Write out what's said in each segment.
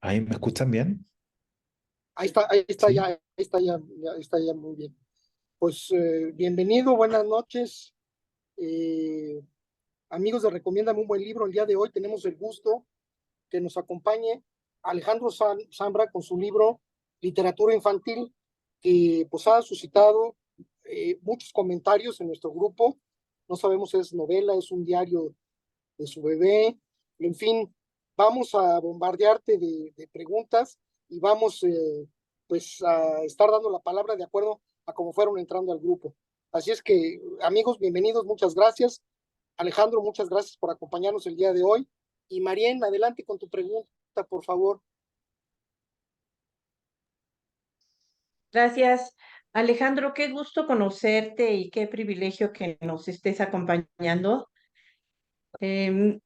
¿Ahí me escuchan bien? Ahí está ya, Sí. ahí está ya, está ya muy bien. Pues bienvenido, buenas noches. Eh, Amigos de Recomiéndame un buen libro, el día de hoy tenemos el gusto que nos acompañe Alejandro Zambra con su libro Literatura Infantil, que pues ha suscitado muchos comentarios en nuestro grupo. No sabemos si es novela, es un diario de su bebé, en fin, vamos a bombardearte de preguntas y vamos pues a estar dando la palabra de acuerdo a cómo fueron entrando al grupo. Así es que, amigos, bienvenidos, muchas gracias. Alejandro, muchas gracias por acompañarnos el día de hoy. Y Marién, adelante con tu pregunta, por favor. Gracias, Alejandro. Qué gusto conocerte y qué privilegio que nos estés acompañando. Em,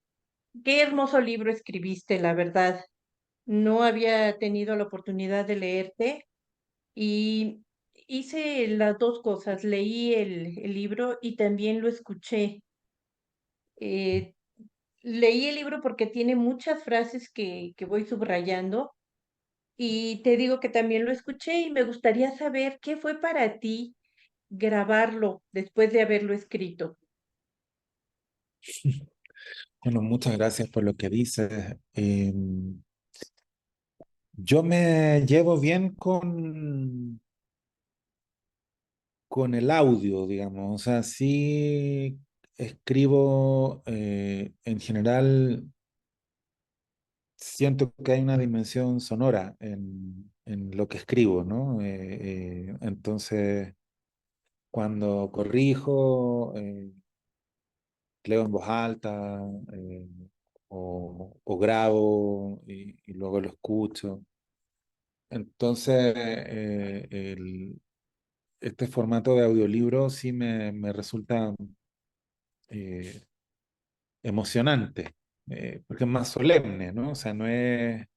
Qué hermoso libro escribiste, la verdad. No había tenido la oportunidad de leerte y hice las dos cosas. Leí el libro y también lo escuché. Eh, Leí el libro porque tiene muchas frases que voy subrayando y te digo que también lo escuché y me gustaría saber qué fue para ti grabarlo después de haberlo escrito. Bueno, muchas gracias por lo que dices. Yo me llevo bien con el audio, digamos. O sea, sí escribo, en general, siento que hay una dimensión sonora en lo que escribo, ¿no? Entonces, cuando corrijo, leo en voz alta, eh, o grabo y luego lo escucho. Entonces, este formato de audiolibro sí me resulta eh, emocionante, porque es más solemne, ¿no? O sea, no es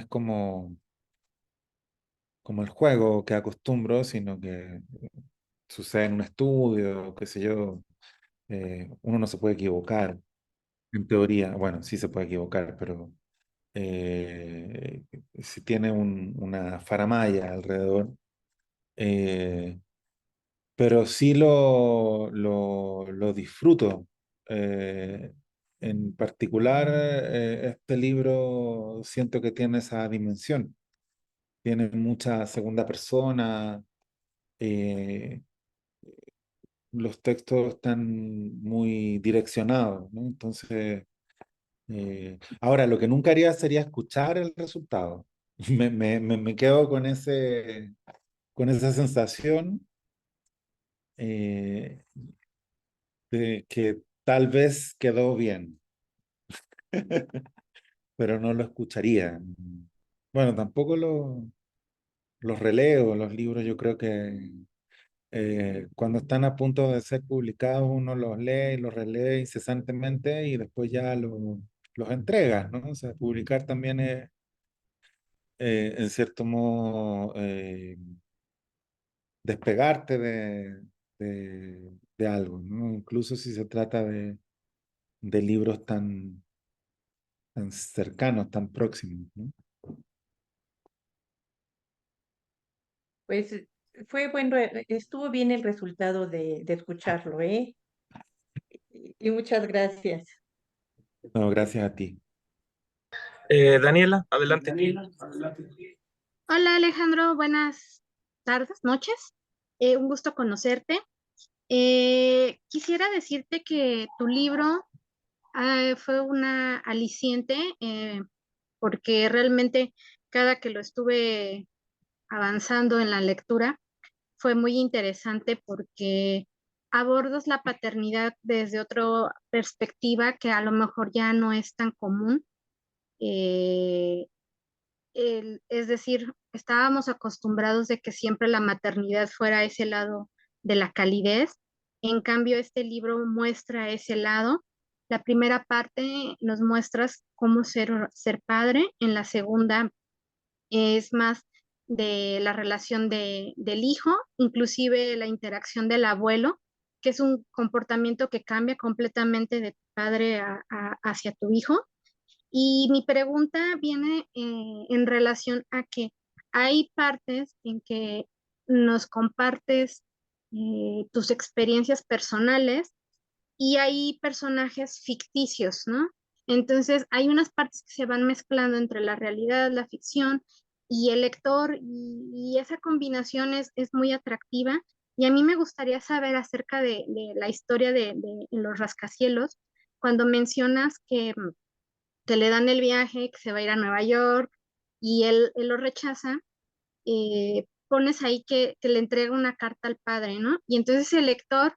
como el juego que acostumbro, sino que sucede en un estudio, qué sé yo. Uno no se puede equivocar, en teoría. Bueno, sí se puede equivocar, pero eh, si tiene una faramalla alrededor. eh, pero sí lo disfruto. Eh, en particular, este libro siento que tiene esa dimensión. Tiene mucha segunda persona, eh, los textos están muy direccionados, ¿no? Entonces, ahora lo que nunca haría sería escuchar el resultado. Me quedo con esa sensación, eh, de que tal vez quedó bien, pero no lo escucharía. Bueno, tampoco los releo, los libros, yo creo que cuando están a punto de ser publicados uno los lee y los relee incesantemente y después ya los entrega, ¿no? O sea, publicar también es, en cierto modo, despegarte de algo, ¿no? Incluso si se trata de libros tan cercanos, tan próximos, ¿no? Pues fue bueno, estuvo bien el resultado de escucharlo, ¿eh? Y muchas gracias. No, gracias a ti. Daniela, adelante. Hola Alejandro, buenas tardes, noches. Un gusto conocerte. Quisiera decirte que tu libro fue una aliciente porque realmente cada que lo estuve avanzando en la lectura fue muy interesante porque abordas la paternidad desde otra perspectiva que a lo mejor ya no es tan común. Eh, es decir, estábamos acostumbrados de que siempre la maternidad fuera ese lado de la calidez. En cambio, este libro muestra ese lado. La primera parte nos muestras cómo ser padre. En la segunda es más de la relación del hijo, inclusive la interacción del abuelo, que es un comportamiento que cambia completamente de tu padre hacia tu hijo. Y mi pregunta viene en relación a que hay partes en que nos compartes tus experiencias personales y hay personajes ficticios, ¿no? Entonces, hay unas partes que se van mezclando entre la realidad, la ficción y el lector, y esa combinación es muy atractiva. Y a mí me gustaría saber acerca de la historia de Los Rascacielos, cuando mencionas que le dan el viaje, que se va a ir a Nueva York, y él lo rechaza, pones ahí que le entrega una carta al padre, ¿no? Y entonces el lector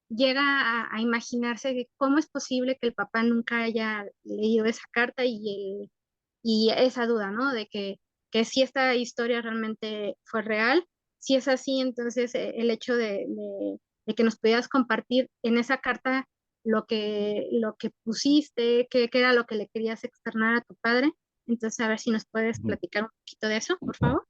llega a imaginarse que cómo es posible que el papá nunca haya leído esa carta y esa duda, ¿no? De que si esta historia realmente fue real. Si es así, entonces el hecho de que nos pudieras compartir en esa carta lo que pusiste, qué era lo que le querías externar a tu padre. Entonces, a ver si nos puedes Ujú. platicar un poquito de eso, por favor.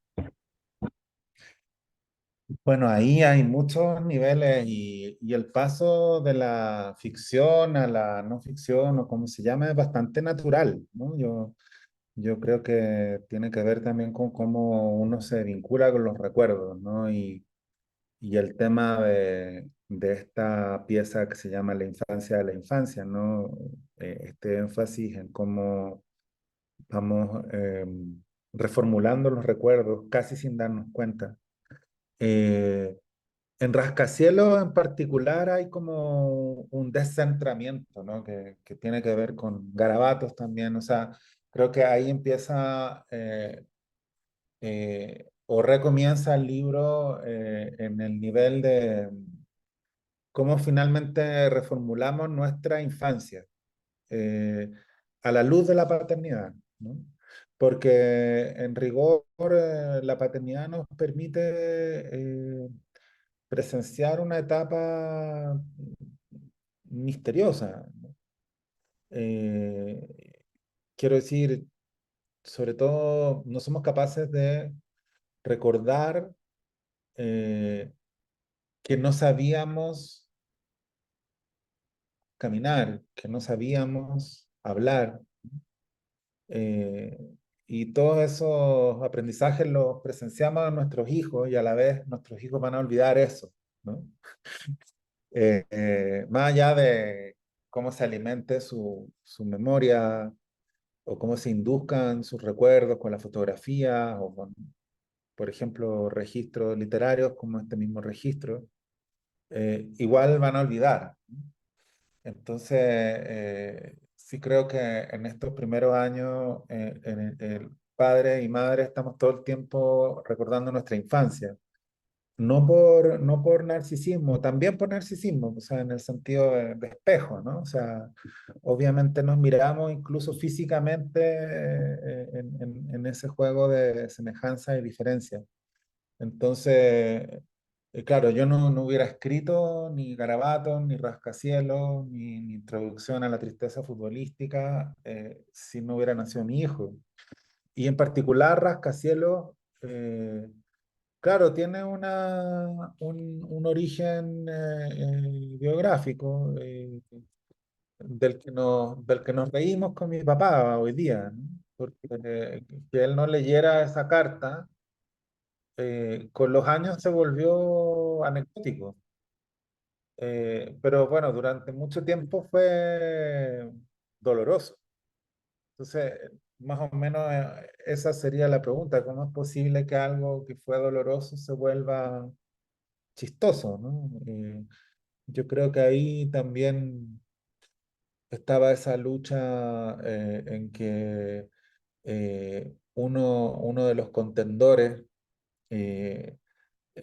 Bueno, ahí hay muchos niveles y el paso de la ficción a la no ficción o como se llama es bastante natural, ¿no? Yo creo que tiene que ver también con cómo uno se vincula con los recuerdos, ¿no? Y el tema de esta pieza que se llama La infancia de la infancia, ¿no? Este énfasis en cómo vamos reformulando los recuerdos casi sin darnos cuenta. Eh, en Rascacielos en particular hay como un descentramiento, ¿no? Que tiene que ver con garabatos también, o sea, creo que ahí empieza o recomienza el libro en el nivel de cómo finalmente reformulamos nuestra infancia eh, a la luz de la paternidad, ¿no? Porque en rigor la paternidad nos permite presenciar una etapa misteriosa, ¿no? Quiero decir, sobre todo, no somos capaces de recordar eh, que no sabíamos caminar, que no sabíamos hablar, eh, y todos esos aprendizajes los presenciamos a nuestros hijos y a la vez nuestros hijos van a olvidar eso, ¿no? Más allá de cómo se alimente su memoria o cómo se induzcan sus recuerdos con la fotografía o con, por ejemplo, registros literarios como este mismo registro, igual van a olvidar. Entonces, sí creo que en estos primeros años, el padre y madre estamos todo el tiempo recordando nuestra infancia. No por narcisismo, también por narcisismo, o sea, en el sentido de espejo, ¿no? O sea, obviamente nos miramos incluso físicamente en ese juego de semejanza y diferencia. Entonces, claro, yo no hubiera escrito ni Garabatos, ni Rascacielos, ni Introducción a la Tristeza Futbolística si no hubiera nacido mi hijo. Y en particular, Rascacielos, claro, tiene un origen biográfico del que nos reímos con mi papá hoy día, ¿no? Porque que él no leyera esa carta con los años se volvió anecdótico. Pero bueno, durante mucho tiempo fue doloroso. Entonces, más o menos esa sería la pregunta, ¿cómo es posible que algo que fue doloroso se vuelva chistoso, ¿no? Yo creo que ahí también estaba esa lucha en que uno de los contendores eh,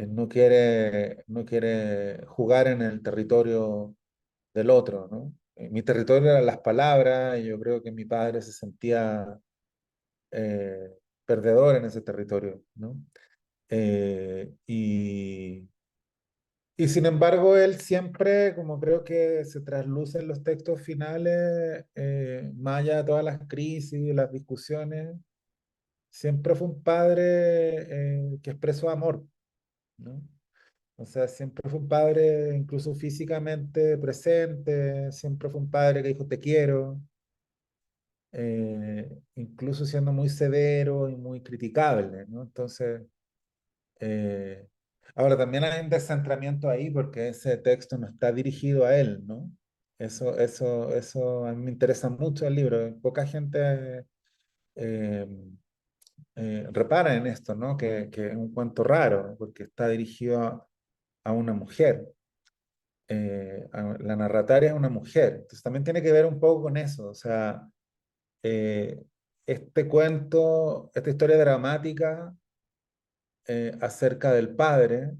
no quiere jugar en el territorio del otro, ¿no? Mi territorio eran las palabras y yo creo que mi padre se sentía eh, perdedor en ese territorio, ¿no? Eh, y, y sin embargo, él siempre, como creo que se trasluce en los textos finales, más allá de todas las crisis, las discusiones, siempre fue un padre que expresó amor, ¿no? O sea, siempre fue un padre, incluso físicamente presente, siempre fue un padre que dijo te quiero, incluso siendo muy severo y muy criticable, ¿no? Entonces, eh, ahora también hay un descentramiento ahí porque ese texto no está dirigido a él, ¿no? Eso a mí me interesa mucho el libro. Poca gente eh, repara en esto, ¿no? Que es un cuento raro porque está dirigido a una mujer. La narrataria es una mujer. Entonces también tiene que ver un poco con eso. O sea, eh, este cuento, esta historia dramática acerca del padre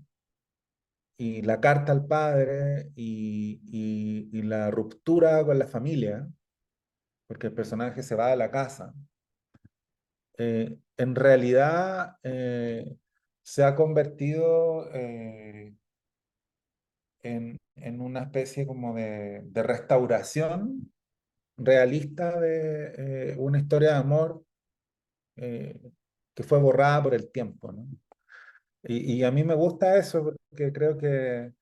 y la carta al padre y la ruptura con la familia, porque el personaje se va de la casa, en realidad se ha convertido en una especie como de restauración realista de una historia de amor eh, que fue borrada por el tiempo, ¿no? Y a mí me gusta eso porque creo que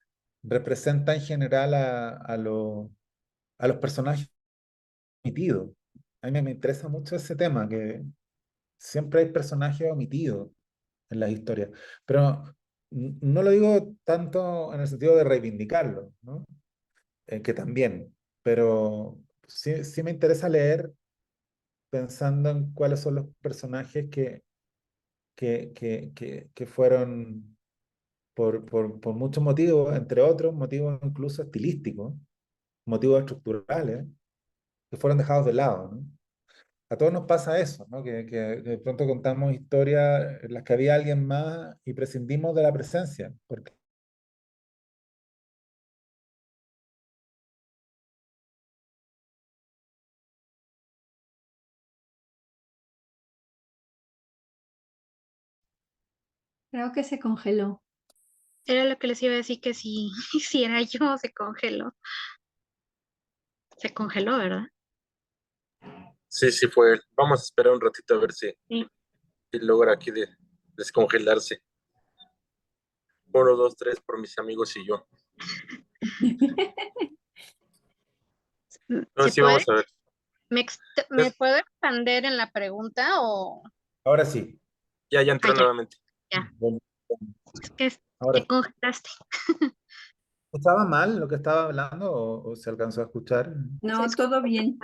representa en general a los personajes omitidos. A mí me interesa mucho ese tema, que siempre hay personajes omitidos en las historias, pero no lo digo tanto en el sentido de reivindicarlo, ¿no? Que también, pero sí me interesa leer pensando en cuáles son los personajes que fueron por muchos motivos, entre otros motivos incluso estilísticos, motivos estructurales, que fueron dejados de lado, ¿no? A todos nos pasa eso, ¿no? Que de pronto contamos historias en las que había alguien más y prescindimos de la presencia, porque Creo que se congeló. Era lo que les iba a decir que si, si era yo, se congeló. Se congeló, ¿verdad? Sí, sí fue él. Vamos a esperar un ratito a ver Sí. si logra aquí descongelarse. Uno, dos, tres por mis amigos y yo. No, ¿Se sí, puede? vamos a ver. ¿Me puedo expander en la pregunta o...? ahora sí. Ya Ah, entró ya, nuevamente. ya. Bueno, Es que ahora te sí. congelaste. ¿Estaba mal lo que estaba hablando o se alcanzó a escuchar? Se No, escucha. todo bien.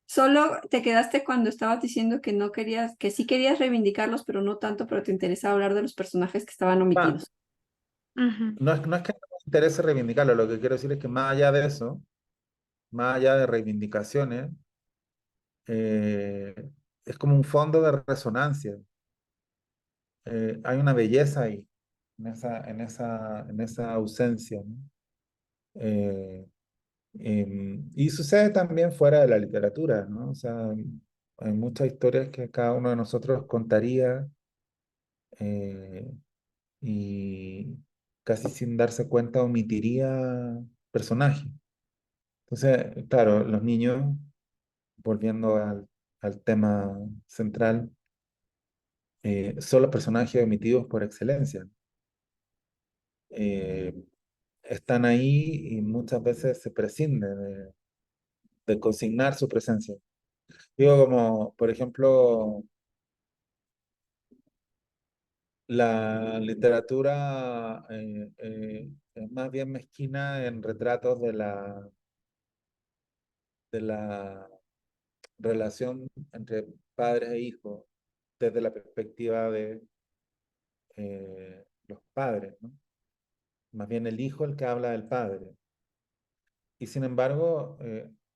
Solo te quedaste cuando estabas diciendo que no querías, que sí querías reivindicarlos, pero no tanto, pero te interesaba hablar de los personajes que estaban Ah, omitidos. Ujú. no es que no me interese reivindicarlo, lo que quiero decir es que más allá de eso, más allá de reivindicaciones, eh, es como un fondo de resonancia. Hay una belleza ahí, en esa ausencia, ¿no? Eh, y sucede también fuera de la literatura, ¿no? O sea, hay muchas historias que cada uno de nosotros contaría eh, y casi sin darse cuenta omitiría personajes. Entonces, claro, los niños, volviendo al tema central, son los personajes omitidos por excelencia. Eh, están ahí y muchas veces se prescinde de consignar su presencia. Digo, como, por ejemplo, la literatura es más bien mezquina en retratos de la relación entre padres e hijos desde la perspectiva de los padres, ¿no? Más bien el hijo el que habla del padre. Y sin embargo,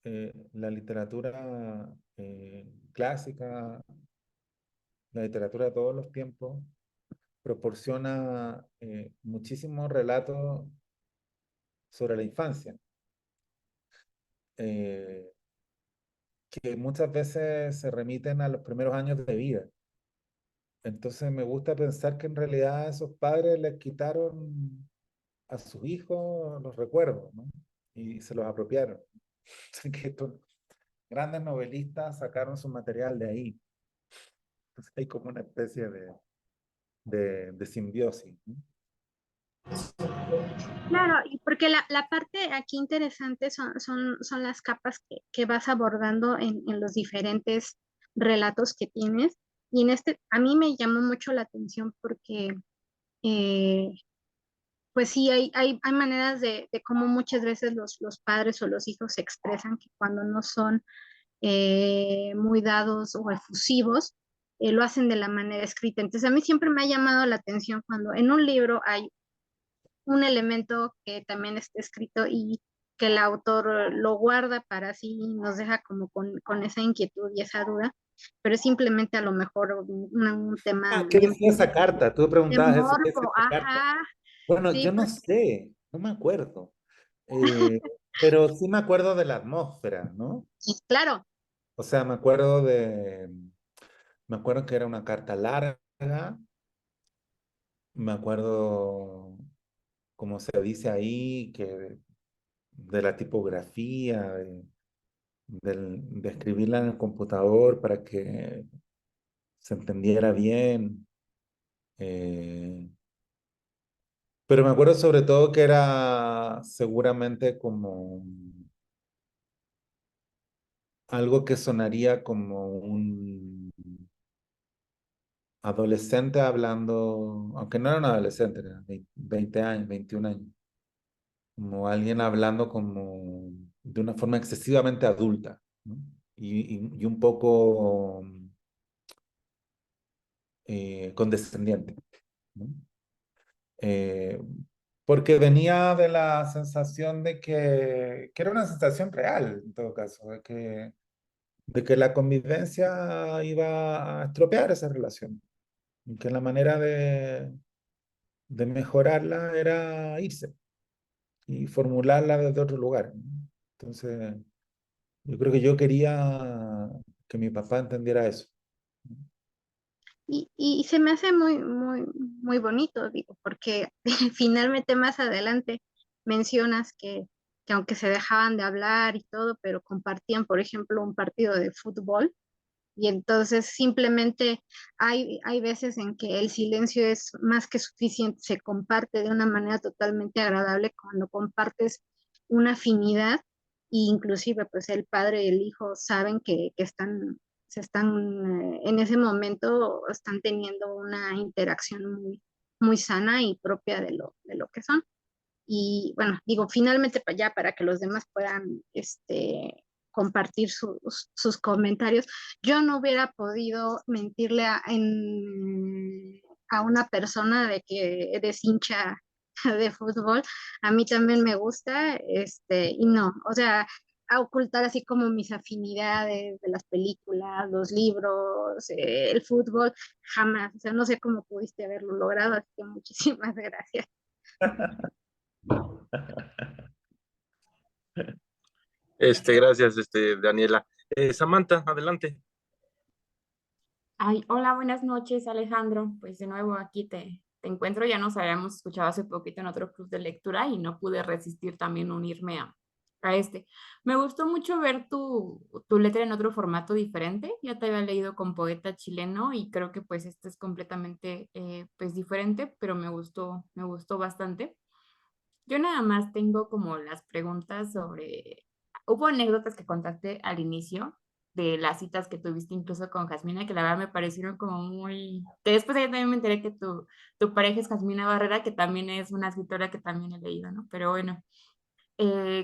la literatura clásica, la literatura de todos los tiempos, proporciona muchísimos relatos sobre la infancia, eh, que muchas veces se remiten a los primeros años de vida. Entonces me gusta pensar que en realidad esos padres les quitaron a sus hijos los recuerdos, ¿no? Y se los apropiaron. Que estos grandes novelistas sacaron su material de ahí. Entonces hay como una especie de simbiosis, ¿no? Claro, y porque la parte aquí interesante son las capas que vas abordando en los diferentes relatos que tienes. Y en este, a mí me llamó mucho la atención porque, eh, pues sí, hay maneras de cómo muchas veces los padres o los hijos se expresan que cuando no son muy dados o efusivos, lo hacen de la manera escrita. Entonces, a mí siempre me ha llamado la atención cuando en un libro hay un elemento que también está escrito y que el autor lo guarda para así nos deja como con esa inquietud y esa duda, pero es simplemente a lo mejor un tema ¿Qué decía esa carta? Tú de preguntabas eso, ¿qué decía morbo, esa carta? ajá, Bueno, sí, yo no sé, no me acuerdo. Eh, pero sí me acuerdo de la atmósfera, ¿no? sí, claro, O sea, me acuerdo que era una carta larga, me acuerdo, como se dice ahí, que de la tipografía, de escribirla en el computador para que se entendiera bien. eh, pero me acuerdo sobre todo que era seguramente como algo que sonaría como un adolescente hablando, aunque no era un adolescente, era 20 años, 21 años, como alguien hablando como de una forma excesivamente adulta, ¿no? Y un poco condescendiente, ¿no? Eh, porque venía de la sensación que era una sensación real, en todo caso, de que la convivencia iba a estropear esa relación, y que la manera de mejorarla era irse y formularla desde otro lugar, ¿no? Entonces, yo creo que yo quería que mi papá entendiera eso. y se me hace muy bonito, digo, porque finalmente más adelante mencionas que aunque se dejaban de hablar y todo, pero compartían, por ejemplo, un partido de fútbol. Y entonces simplemente hay veces en que el silencio es más que suficiente, se comparte de una manera totalmente agradable cuando compartes una afinidad e inclusive pues el padre y el hijo saben que se están en ese momento están teniendo una interacción muy sana y propia de lo que son. Y bueno, digo, finalmente para allá, para que los demás puedan compartir sus comentarios, yo no hubiera podido mentirle a una persona de que eres hincha de fútbol. A mí también me gusta, y no, o sea, a ocultar así como mis afinidades de las películas, los libros, el fútbol, jamás. O sea, no sé cómo pudiste haberlo logrado, así que muchísimas gracias. Gracias, Daniela. Samantha, adelante. Ay, hola, buenas noches, Alejandro. Pues de nuevo aquí te encuentro. Ya nos habíamos escuchado hace poquito en otro club de lectura y no pude resistir también unirme a este. Me gustó mucho ver tu letra en otro formato diferente. Ya te había leído con poeta chileno y creo que pues este es completamente pues diferente, pero me gustó bastante. Yo nada más tengo como las preguntas sobre, hubo anécdotas que contaste al inicio de las citas que tuviste incluso con Jasmina, que la verdad me parecieron como muy, que después yo también me enteré que tu pareja es Jasmina Barrera, que también es una escritora que también he leído, ¿no? Pero bueno,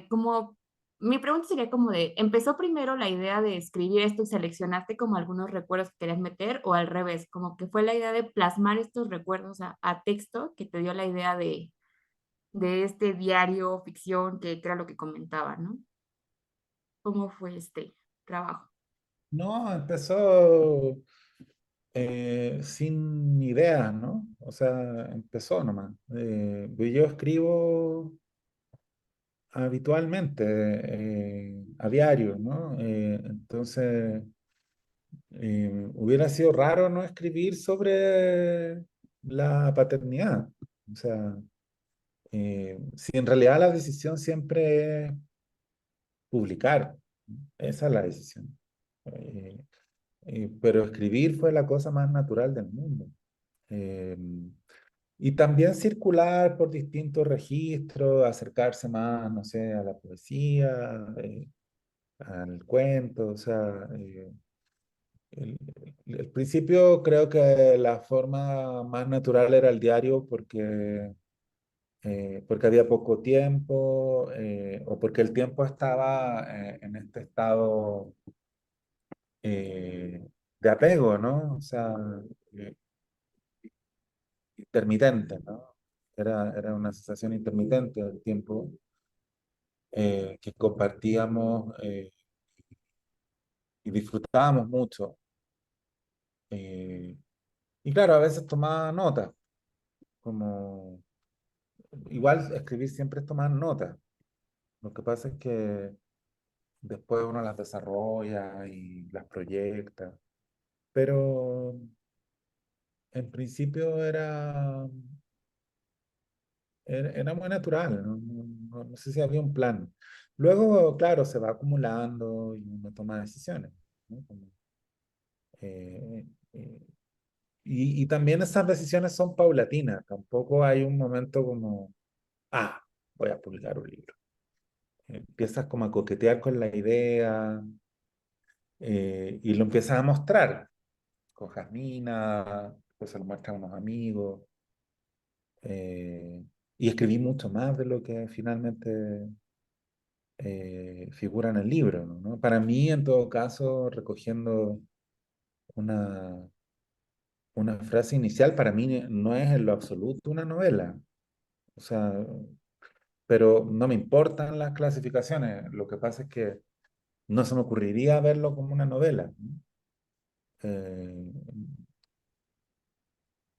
como mi pregunta sería como de, ¿empezó primero la idea de escribir esto y seleccionaste como algunos recuerdos que querías meter o al revés, como que fue la idea de plasmar estos recuerdos a texto que te dio la idea de este diario ficción que era lo que comentaba, ¿no? ¿Cómo fue este trabajo? No, empezó sin idea, ¿no? O sea, empezó nomás. Yo escribo habitualmente, a diario, ¿no? Entonces, hubiera sido raro no escribir sobre la paternidad. O sea, si en realidad la decisión siempre es publicar, ¿no? Esa es la decisión. Eh, pero escribir fue la cosa más natural del mundo. Eh, Y también circular por distintos registros, acercarse más, no sé, a la poesía, al cuento, o sea, el, el principio creo que la forma más natural era el diario porque había poco tiempo o porque el tiempo estaba en este estado de apego, ¿no? O sea, eh, intermitente, ¿no? Era una sensación intermitente del tiempo que compartíamos y disfrutábamos mucho. Eh, y claro, a veces tomaba notas, como igual escribir siempre es tomar notas. Lo que pasa es que después uno las desarrolla y las proyecta, pero en principio era muy natural, no sé si había un plan. Luego, claro, se va acumulando y uno toma decisiones, ¿no? Eh, eh, y también esas decisiones son paulatinas, tampoco hay un momento como, ah, voy a publicar un libro. Empiezas como a coquetear con la idea y lo empiezas a mostrar con Jasmina, pues se lo muestra a unos amigos y escribí mucho más de lo que finalmente figura en el libro, ¿no? Para mí, en todo caso, recogiendo una, una frase inicial, para mí no es en lo absoluto una novela. O sea, pero no me importan las clasificaciones. Lo que pasa es que no se me ocurriría verlo como una novela, ¿no? Eh,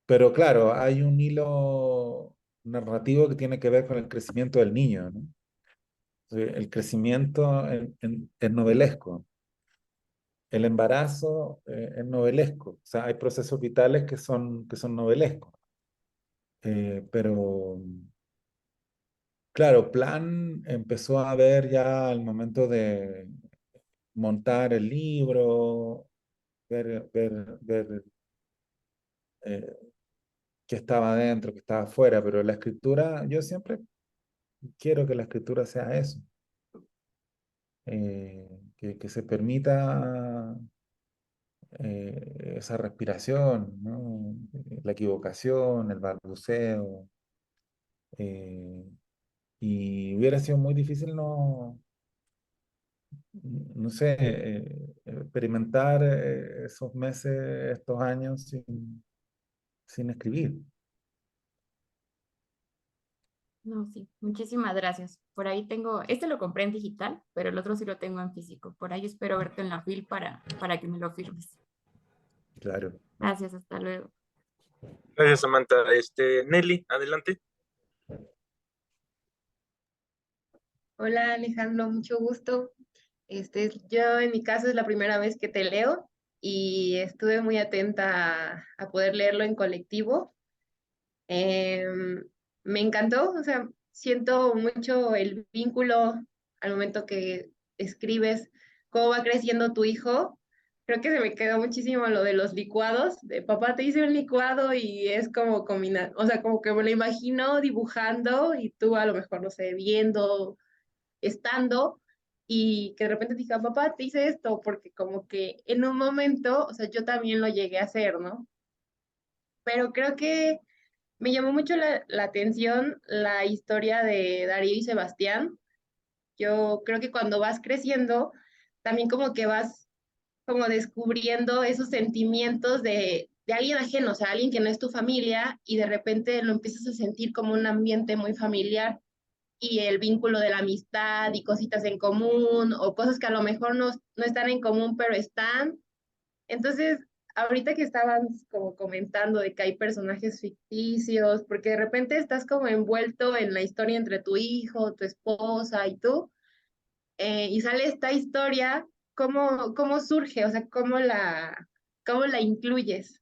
pero claro, hay un hilo narrativo que tiene que ver con el crecimiento del niño, ¿no? El crecimiento es novelesco. El embarazo es novelesco. O sea, hay procesos vitales que son novelescos. Pero, claro, Plan empezó a ver ya al momento de montar el libro, ver eh, qué estaba dentro, qué estaba afuera, pero la escritura, yo siempre quiero que la escritura sea eso, que se permita esa respiración, ¿no? La equivocación, el balbuceo, eh, y hubiera sido muy difícil no sé, experimentar esos meses, estos años sin escribir. No, sí, muchísimas gracias. Por ahí tengo, este lo compré en digital, pero el otro sí lo tengo en físico. Por ahí espero verte en la fil para que me lo firmes. Claro. Gracias, hasta luego. Gracias, Samantha. Nelly, adelante. Hola Alejandro, mucho gusto. Yo en mi caso es la primera vez que te leo y estuve muy atenta a poder leerlo en colectivo. Em, Me encantó, o sea, siento mucho el vínculo al momento que escribes cómo va creciendo tu hijo. Creo que se me quedó muchísimo lo de los licuados, de papá te hice un licuado y es como combinar, o sea, como que me lo imagino dibujando y tú a lo mejor, no sé, viendo estando y que de repente te diga, papá, te hice esto, porque como que en un momento, o sea, yo también lo llegué a hacer, ¿no? Pero creo que me llamó mucho la atención la historia de Darío y Sebastián. Yo creo que cuando vas creciendo, también como que vas como descubriendo esos sentimientos de alguien ajeno, o sea, alguien que no es tu familia, y de repente lo empiezas a sentir como un ambiente muy familiar y el vínculo de la amistad y cositas en común o cosas que a lo mejor no están en común, pero están. Entonces, ahorita que estaban como comentando de que hay personajes ficticios, porque de repente estás como envuelto en la historia entre tu hijo, tu esposa y tú, y sale esta historia, ¿cómo surge? O sea, ¿cómo la incluyes?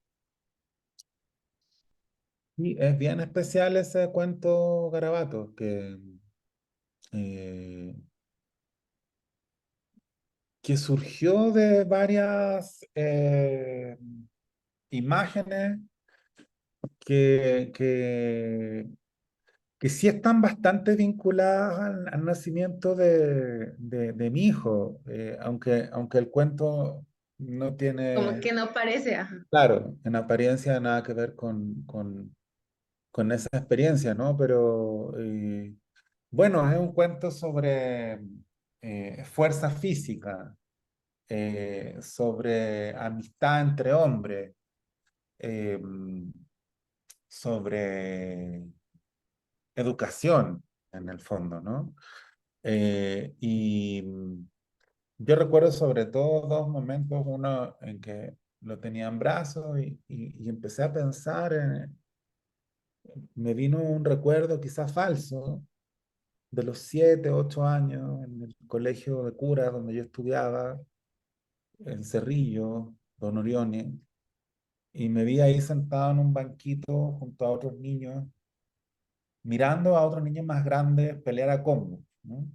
Y es bien especial ese cuento Garabato, eh, que surgió de varias imágenes que, que, que sí están bastante vinculadas al nacimiento de mi hijo, aunque el cuento no Como tiene, que no parece, ajá. claro, en apariencia nada que ver con esa experiencia, ¿no? Pero bueno, es un cuento sobre fuerza física, sobre amistad entre hombres, eh, sobre educación, en el fondo, ¿no? Y yo recuerdo sobre todo dos momentos, uno en que lo tenía en brazos y empecé a pensar, me vino un recuerdo quizás falso de los 7, 8 años en el colegio de curas donde yo estudiaba, en Cerrillo, Don Orione, y me vi ahí sentado en un banquito junto a otros niños, mirando a otros niños más grandes pelear a combo, ¿no?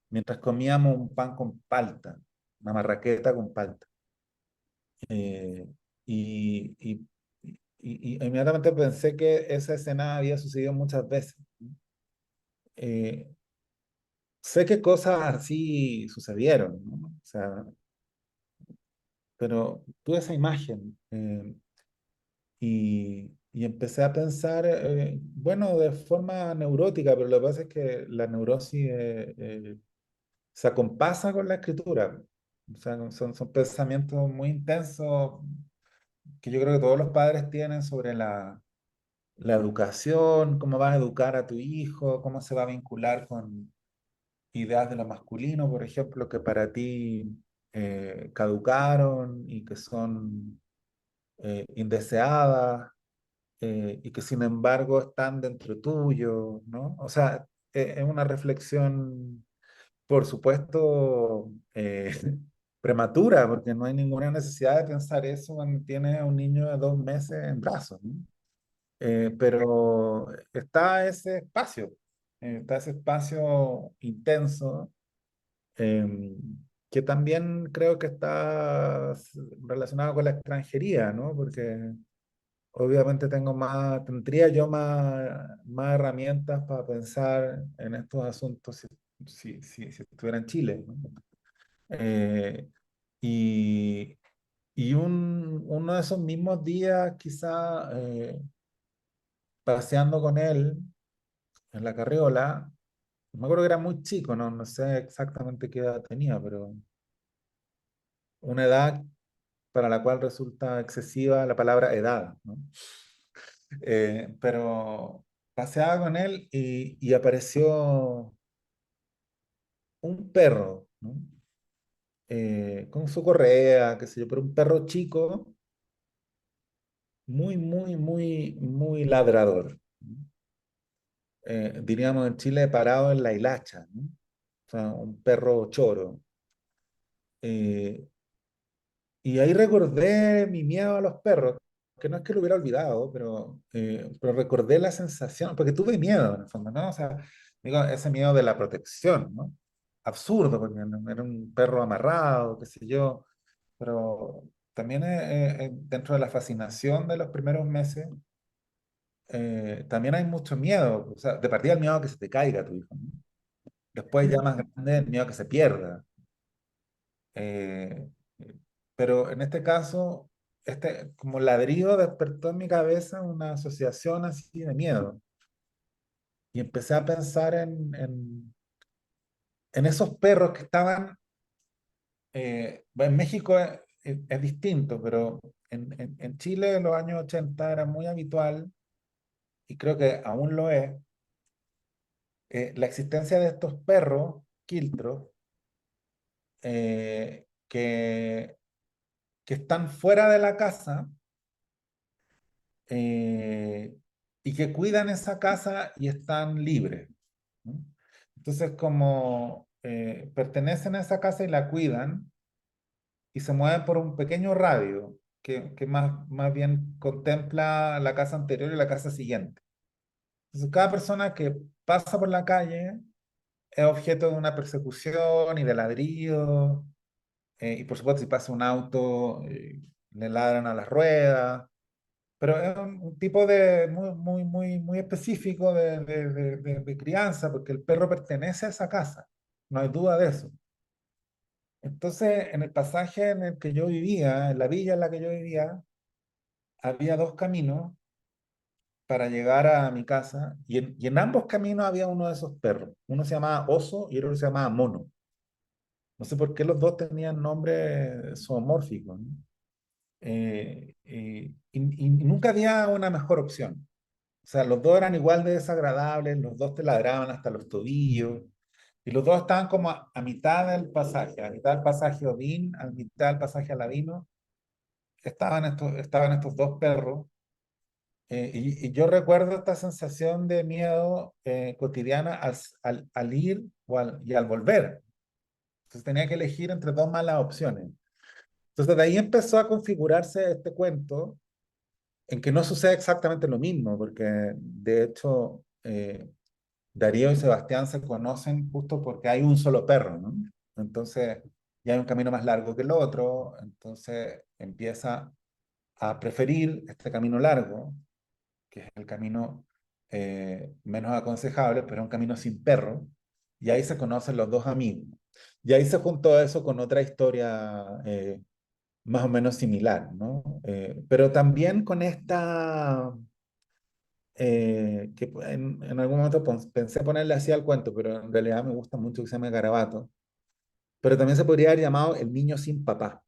Mientras comíamos un pan con palta, una marraqueta con palta. Eh, y, y, y inmediatamente pensé que esa escena había sucedido muchas veces, ¿no? Eh, Sé que cosas así sucedieron, ¿no? O sea, pero tuve esa imagen y empecé a pensar, bueno, de forma neurótica, pero lo que pasa es que la neurosis se acompasa con la escritura. O sea, son pensamientos muy intensos que yo creo que todos los padres tienen sobre la educación, cómo vas a educar a tu hijo, cómo se va a vincular con ideas de lo masculino, por ejemplo, que para ti caducaron y que son indeseadas y que sin embargo están dentro tuyo, ¿no? O sea, es una reflexión, por supuesto, prematura, porque no hay ninguna necesidad de pensar eso cuando tienes a un niño de 2 meses en brazos, ¿no? Pero está ese espacio intenso eh, que también creo que está relacionado con la extranjería, ¿no? Porque obviamente tendría yo más herramientas para pensar en estos asuntos si estuviera en Chile, ¿no? Eh, y uno de esos mismos días, quizá paseando con él en la carriola, me acuerdo que era muy chico, no sé exactamente qué edad tenía, pero una edad para la cual resulta excesiva la palabra edad, ¿no? Pero paseaba con él y apareció un perro, ¿no? Con su correa, qué sé yo, pero un perro chico, muy, muy, muy, muy ladrador, ¿no? Diríamos en Chile, parado en la hilacha, ¿no? O sea, un perro choro. Eh, y ahí recordé mi miedo a los perros, que no es que lo hubiera olvidado, pero recordé la sensación, porque tuve miedo en el fondo, ¿no? O sea, digo, ese miedo de la protección, ¿no? Absurdo, porque era un perro amarrado, qué sé yo, pero también dentro de la fascinación de los primeros meses, también hay mucho miedo, o sea, de partida el miedo a que se te caiga tu hijo, ¿no? Después ya más grande el miedo a que se pierda. Eh, pero en este caso, como ladrido despertó en mi cabeza una asociación así de miedo. Y empecé a pensar en esos perros que estaban, en México es distinto, pero en Chile en los años 80 era muy habitual, y creo que aún lo es, la existencia de estos perros, quiltros, que están fuera de la casa eh, y que cuidan esa casa y están libres, ¿no? Entonces, como pertenecen a esa casa y la cuidan y se mueven por un pequeño radio que más bien contempla la casa anterior y la casa siguiente. Entonces, cada persona que pasa por la calle es objeto de una persecución y de ladrido, y por supuesto, si pasa un auto, le ladran a las ruedas. pero es un tipo de muy específico de crianza, porque el perro pertenece a esa casa, no hay duda de eso. Entonces, en el pasaje en el que yo vivía, en la villa en la que yo vivía, había dos caminos para llegar a mi casa, y en ambos caminos había uno de esos perros. Uno se llamaba Oso y el otro se llamaba Mono. No sé por qué los dos tenían nombres zoomórficos, ¿no? Y nunca había una mejor opción. O sea, los dos eran igual de desagradables, los dos te ladraban hasta los tobillos, y los dos estaban como a mitad del pasaje, a mitad del pasaje Odín, a mitad del pasaje Aladino, estaban estos dos perros, y yo recuerdo esta sensación de miedo cotidiana al ir y al volver. Entonces tenía que elegir entre dos malas opciones. Entonces de ahí empezó a configurarse este cuento en que no sucede exactamente lo mismo, porque de hecho Darío y Sebastián se conocen justo porque hay un solo perro, ¿no? Entonces ya hay un camino más largo que el otro, entonces empieza a preferir este camino largo, que es el camino menos aconsejable, pero es un camino sin perro, y ahí se conocen los dos amigos. Y ahí se juntó eso con otra historia más o menos similar, ¿no? Pero también con esta, que en algún momento pensé ponerle así al cuento, pero en realidad me gusta mucho que se llame Garabato, pero también se podría haber llamado El niño sin papá,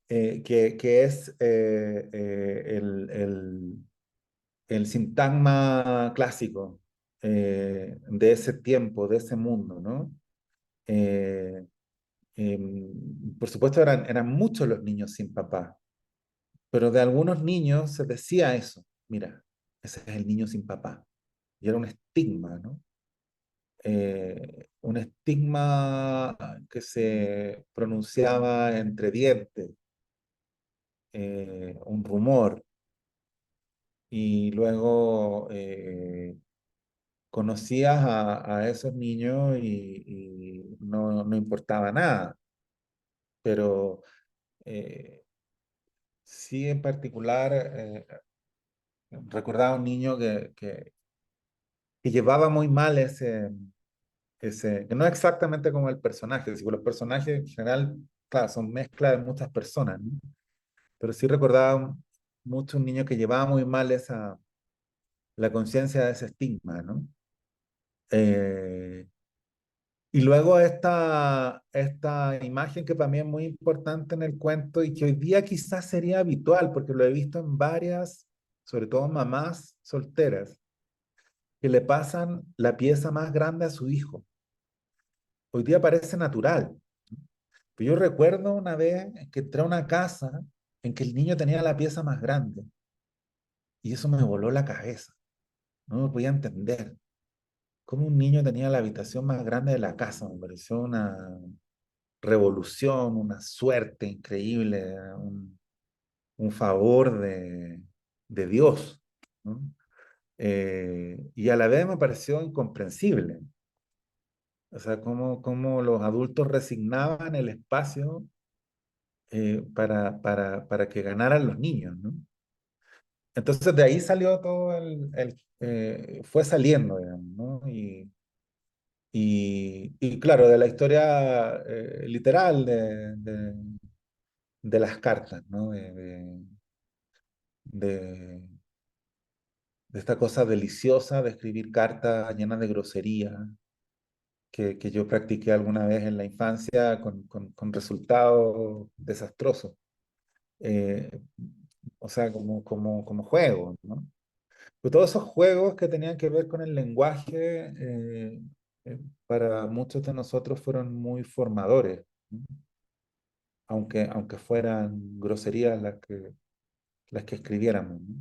que es el sintagma clásico de ese tiempo, de ese mundo, ¿no? Eh, por supuesto eran muchos los niños sin papá, pero de algunos niños se decía eso, mira, ese es el niño sin papá, y era un estigma, ¿no? Un estigma que se pronunciaba entre dientes, un rumor, y luego conocías a esos niños y no importaba nada, pero sí en particular recordaba un niño que llevaba muy mal que no es exactamente como el personaje, sino los personajes en general, claro, son mezcla de muchas personas, ¿no? Pero sí recordaba mucho un niño que llevaba muy mal la conciencia de ese estigma, ¿no? Eh, y luego esta imagen que para mí es muy importante en el cuento y que hoy día quizás sería habitual, porque lo he visto en varias, sobre todo mamás solteras, que le pasan la pieza más grande a su hijo. Hoy día parece natural. Pero yo recuerdo una vez que entré a una casa en que el niño tenía la pieza más grande y eso me voló la cabeza. No me podía entender cómo un niño tenía la habitación más grande de la casa. Me pareció una revolución, una suerte increíble, un favor de Dios, ¿no? Y a la vez me pareció incomprensible. O sea, cómo los adultos resignaban el espacio para que ganaran los niños, ¿no? Entonces de ahí salió todo fue saliendo, digamos, ¿no? Y claro, de la historia literal de las cartas, ¿no? De, de esta cosa deliciosa de escribir cartas llenas de grosería que yo practiqué alguna vez en la infancia con resultados desastrosos. Eh, o sea, como juego, ¿no? Pero todos esos juegos que tenían que ver con el lenguaje, para muchos de nosotros fueron muy formadores, ¿no? Aunque fueran groserías las que escribiéramos, ¿no?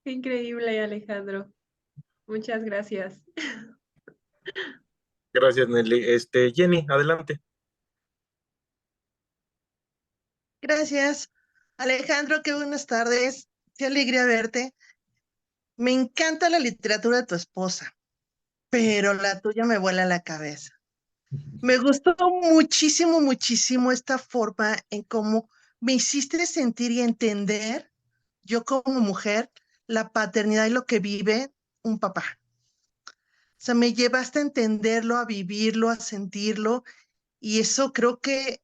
Increíble, Alejandro. Muchas gracias. Gracias, Nelly. Jenny, adelante. Gracias. Alejandro, qué buenas tardes. Qué alegría verte. Me encanta la literatura de tu esposa, pero la tuya me vuela la cabeza. Me gustó muchísimo, muchísimo esta forma en cómo me hiciste sentir y entender, yo como mujer, la paternidad y lo que vive un papá. O sea, me llevaste a entenderlo, a vivirlo, a sentirlo, y eso creo que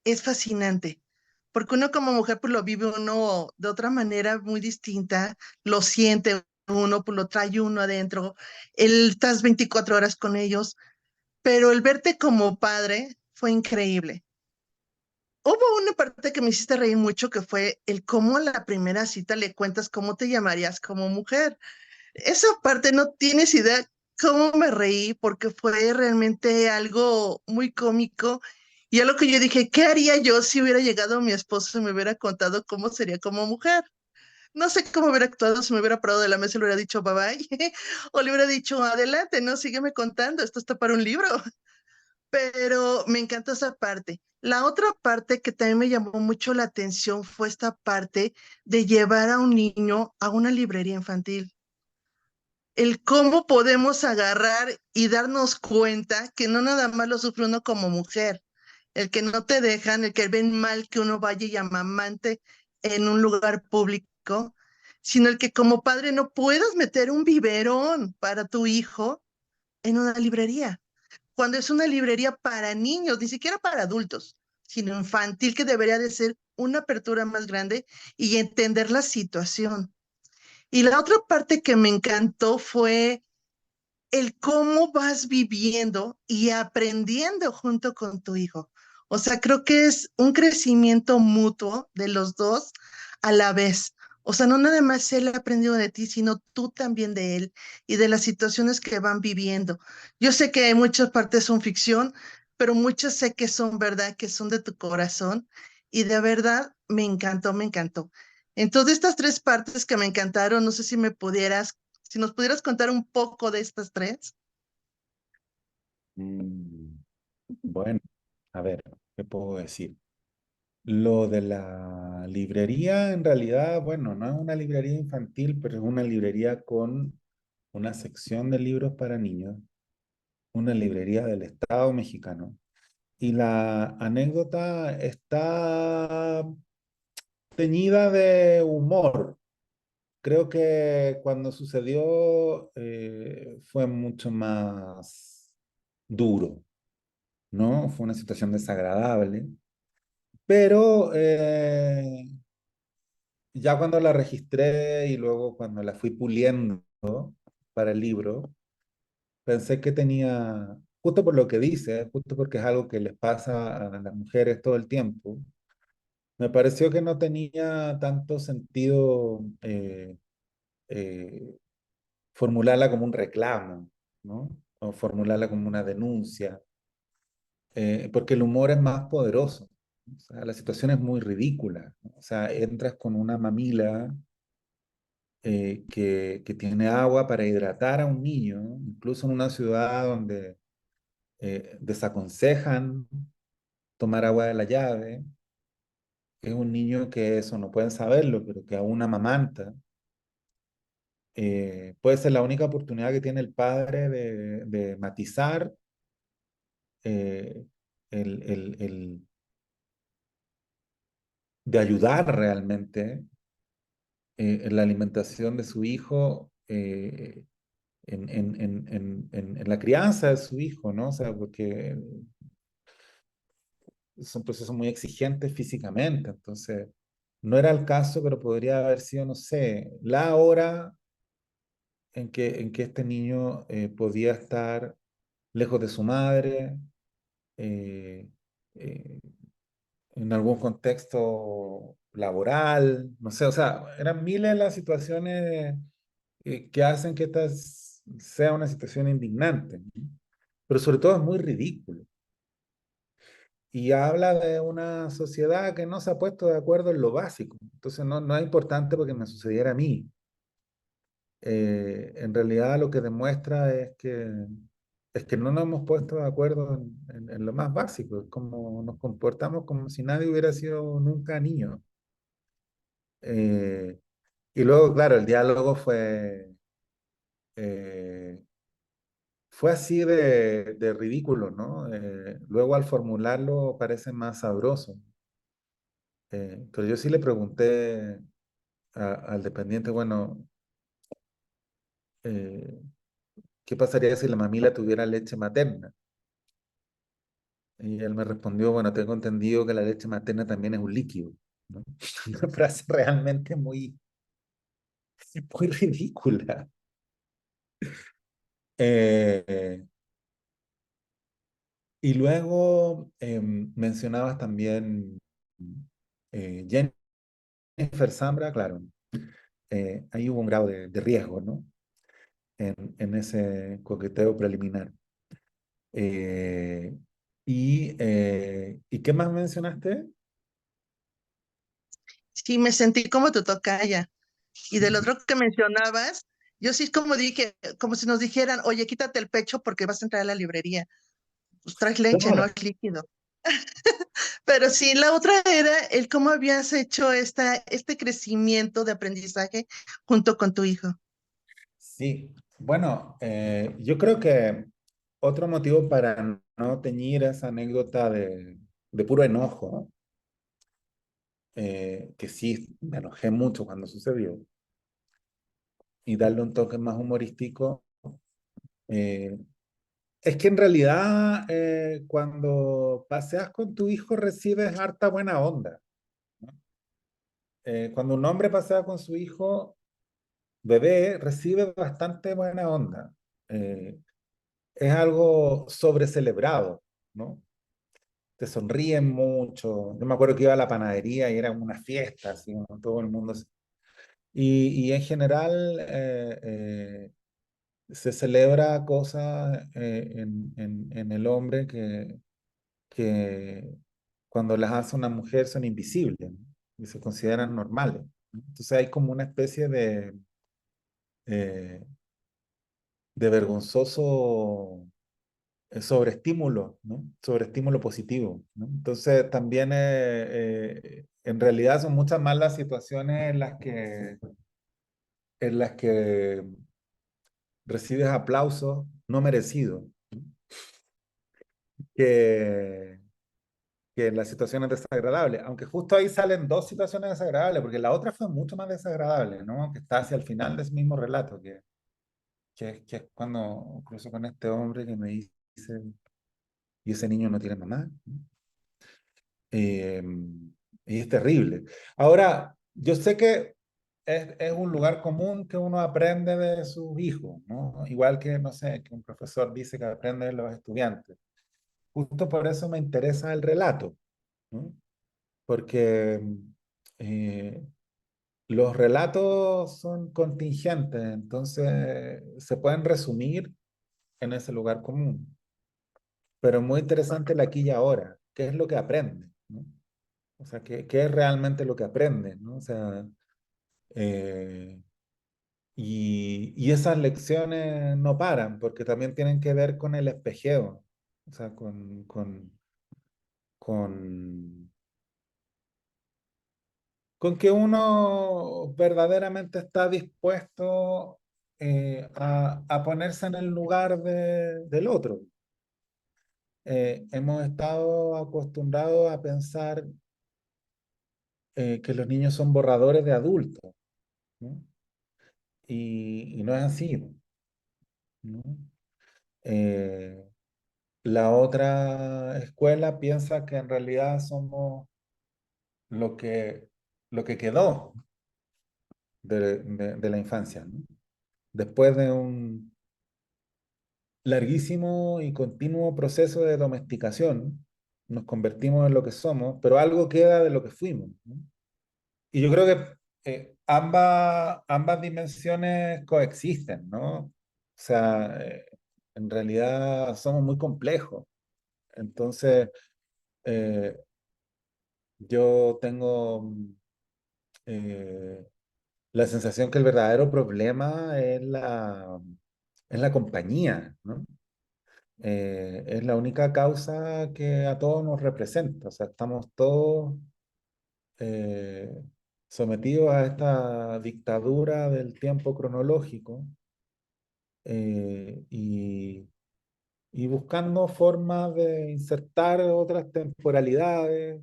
es fascinante, porque uno como mujer pues lo vive uno de otra manera muy distinta, lo siente uno, pues lo trae uno adentro, estás 24 horas con ellos, pero el verte como padre fue increíble. Hubo una parte que me hiciste reír mucho, que fue el cómo a la primera cita le cuentas cómo te llamarías como mujer. Esa parte no tienes idea cómo me reí, porque fue realmente algo muy cómico y algo que yo dije, ¿qué haría yo si hubiera llegado mi esposo y me hubiera contado cómo sería como mujer? No sé cómo hubiera actuado, si me hubiera parado de la mesa y le hubiera dicho bye bye, o le hubiera dicho adelante, no, sígueme contando, esto está para un libro. Pero me encantó esa parte. La otra parte que también me llamó mucho la atención fue esta parte de llevar a un niño a una librería infantil. El cómo podemos agarrar y darnos cuenta que no nada más lo sufre uno como mujer, el que no te dejan, el que ven mal que uno vaya y amamante en un lugar público, sino el que como padre no puedas meter un biberón para tu hijo en una librería cuando es una librería para niños, ni siquiera para adultos, sino infantil, que debería de ser una apertura más grande y entender la situación. Y la otra parte que me encantó fue el cómo vas viviendo y aprendiendo junto con tu hijo. O sea, creo que es un crecimiento mutuo de los dos a la vez. O sea, no nada más él ha aprendido de ti, sino tú también de él y de las situaciones que van viviendo. Yo sé que muchas partes son ficción, pero muchas sé que son verdad, que son de tu corazón. Y de verdad me encantó, me encantó. Entonces, estas tres partes que me encantaron, no sé si nos pudieras contar un poco de estas tres. Mm, Bueno, a ver, ¿qué puedo decir? Lo de la librería, en realidad, bueno, no es una librería infantil, pero es una librería con una sección de libros para niños, una librería del Estado mexicano. Y la anécdota está teñida de humor. Creo que cuando sucedió fue mucho más duro, ¿no? Fue una situación desagradable, pero ya cuando la registré y luego cuando la fui puliendo para el libro, pensé que tenía, justo por lo que dice, justo porque es algo que les pasa a las mujeres todo el tiempo, me pareció que no tenía tanto sentido eh, formularla como un reclamo, ¿no? O formularla como una denuncia, porque el humor es más poderoso. O sea, la situación es muy ridícula, ¿no? O sea, entras con una mamila que tiene agua para hidratar a un niño, incluso en una ciudad donde desaconsejan tomar agua de la llave. Es un niño que eso no pueden saberlo, pero que aún amamanta. Puede ser la única oportunidad que tiene el padre de matizar eh, de ayudar realmente en la alimentación de su hijo, en la crianza de su hijo, ¿no? O sea, porque son procesos muy exigentes físicamente, entonces no era el caso, pero podría haber sido, no sé, la hora en que este niño podía estar lejos de su madre, eh, eh, en algún contexto laboral, no sé, o sea, eran miles las situaciones que hacen que esta sea una situación indignante, ¿no? Pero sobre todo es muy ridículo. Y habla de una sociedad que no se ha puesto de acuerdo en lo básico. Entonces no es importante porque me sucediera a mí. En realidad lo que demuestra es que no nos hemos puesto de acuerdo en lo más básico, es como nos comportamos como si nadie hubiera sido nunca niño. Eh, y luego, claro, el diálogo eh, fue así de ridículo, ¿no? Luego al formularlo parece más sabroso. Pero yo sí le pregunté al dependiente, bueno, eh, ¿qué pasaría si la mamila tuviera leche materna? Y él me respondió, bueno, tengo entendido que la leche materna también es un líquido, ¿no? Una frase realmente muy ridícula. Eh, y luego mencionabas también Jennifer Zambra, claro, ahí hubo un grado de riesgo, ¿no? En ese coqueteo preliminar. Eh, ¿Y qué más mencionaste? Sí, me sentí como tu tocaya. Y del otro que mencionabas, yo sí como dije, como si nos dijeran, oye, quítate el pecho porque vas a entrar a la librería. Pues traes leche, no Claro. es líquido. Pero sí, la otra era el cómo habías hecho este crecimiento de aprendizaje junto con tu hijo. Sí, bueno, yo creo que otro motivo para no teñir esa anécdota de puro enojo, que sí me enojé mucho cuando sucedió, y darle un toque más humorístico, eh, es que en realidad cuando paseas con tu hijo recibes harta buena onda, ¿no? Cuando un hombre pasea con su hijo, bebé, recibe bastante buena onda. Eh, es algo sobrecelebrado, ¿no? Te sonríen mucho. Yo me acuerdo que iba a la panadería y era una fiesta, así, ¿no? Todo el mundo. Y en general se celebra cosas en el hombre que cuando las hace una mujer son invisibles, ¿no? Y se consideran normales, ¿no? Entonces hay como una especie eh, de vergonzoso sobreestímulo, ¿no? Sobreestímulo positivo, ¿no? Entonces también en realidad son muchas más las situaciones en las que recibes aplausos no merecidos, ¿no? que, que en las situaciones desagradables, aunque justo ahí salen dos situaciones desagradables, porque la otra fue mucho más desagradable, ¿no? Que está hacia el final de ese mismo relato, que es cuando cruzo con este hombre que me dice, y ese niño no tiene mamá, ¿no? Eh, y es terrible. Ahora, yo sé que es un lugar común que uno aprende de sus hijos, ¿no? Igual que, no sé, que un profesor dice que aprende de los estudiantes. Justo por eso me interesa el relato, ¿no? Porque eh, los relatos son contingentes, entonces se pueden resumir en ese lugar común. Pero es muy interesante el aquí y ahora. ¿Qué es lo que aprende, ¿no? O sea, ¿qué es realmente lo que aprende, ¿no? O sea, eh, y esas lecciones no paran, porque también tienen que ver con el espejeo, o sea, con, con que uno verdaderamente está dispuesto a ponerse en el lugar del otro. Hemos estado acostumbrados a pensar que los niños son borradores de adultos, ¿no? Y no es así, ¿no? Eh, la otra escuela piensa que en realidad somos lo que, lo que quedó de la infancia, ¿no? Después de un larguísimo y continuo proceso de domesticación, nos convertimos en lo que somos, pero algo queda de lo que fuimos, ¿no? Y yo creo que ambas dimensiones coexisten, ¿no? O sea, en realidad somos muy complejos. Entonces, eh, yo tengo eh, la sensación que el verdadero problema es la compañía, ¿no? Es la única causa que a todos nos representa. O sea, estamos todos eh, sometidos a esta dictadura del tiempo cronológico, y y buscando formas de insertar otras temporalidades,